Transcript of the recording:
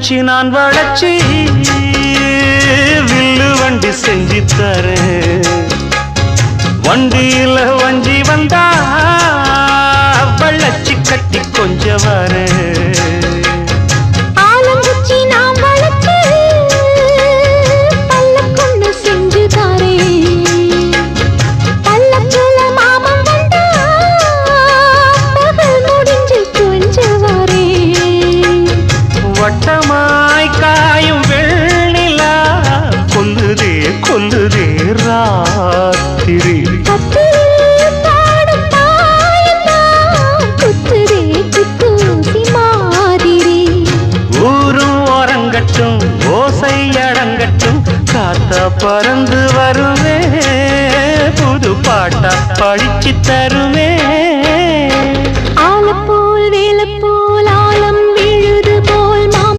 வச்சு நான் வளச்சி வில்லு வண்டி செஞ்சு தரேன். வண்டியில வஞ்சி வந்தா வள்ளச்சி கட்டி கொஞ்சம் வரேன். வட்டமாய் காயும் வெண்ணிலா கொல்லுதே கொல்லுதே ராத்திரி. ஊரும் ஓரங்கட்டும் ஓசை அடங்கட்டும் காத்தா பறந்து வருவே புது பாட்டா படிச்சு தருவே. ஆலப்போல் வேலை